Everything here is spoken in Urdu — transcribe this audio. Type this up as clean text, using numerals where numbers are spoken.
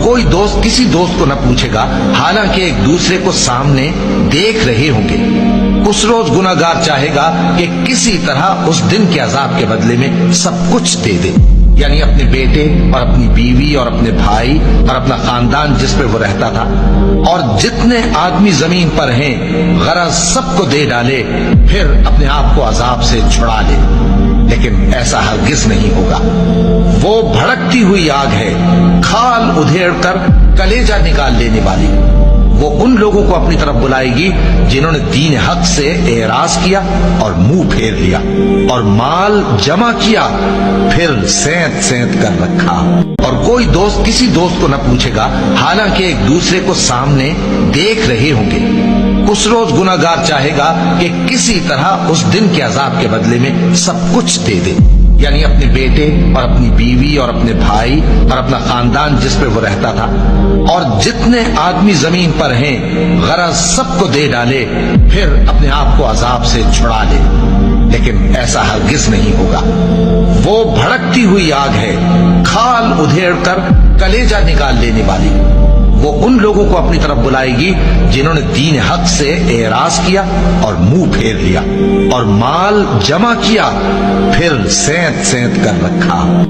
کوئی دوست کسی دوست کو نہ پوچھے گا، حالانکہ ایک دوسرے کو سامنے دیکھ رہے ہوں گے۔ اس روز گناہگار چاہے گا کہ کسی طرح اس دن کے عذاب کے بدلے میں سب کچھ دے دے، یعنی اپنے بیٹے اور اپنی بیوی اور اپنے بھائی اور اپنا خاندان جس پہ وہ رہتا تھا، اور جتنے آدمی زمین پر ہیں غرض سب کو دے ڈالے، پھر اپنے آپ کو عذاب سے چھڑا لے۔ لیکن ایسا ہرگز نہیں ہوگا۔ وہ بھڑکتی ہوئی آگ ہے، کھال ادھیڑ کر کلیجہ نکال لینے والی۔ وہ ان لوگوں کو اپنی طرف بلائے گی جنہوں نے دین حق سے اعراض کیا اور منہ پھیر لیا اور مال جمع کیا پھر سینت سینت کر رکھا۔ اور کوئی دوست کسی دوست کو نہ پوچھے گا، حالانکہ ایک دوسرے کو سامنے دیکھ رہے ہوں گے۔ اس روز گناہگار چاہے گا کہ کسی طرح اس دن کے عذاب کے بدلے میں سب کچھ دے دے، یعنی اپنے بیٹے اور اپنی بیوی اور اپنے بھائی اور اپنا خاندان جس پہ وہ رہتا تھا، اور جتنے آدمی زمین پر ہیں غرض سب کو دے ڈالے، پھر اپنے آپ کو عذاب سے چھڑا لے۔ لیکن ایسا ہرگز نہیں ہوگا۔ وہ بھڑکتی ہوئی آگ ہے، کھال ادھیڑ کر کلیجہ نکال لینے والی۔ وہ ان لوگوں کو اپنی طرف بلائے گی جنہوں نے دین حق سے اعراض کیا اور منہ پھیر لیا اور مال جمع کیا پھر سینت سینت کر رکھا۔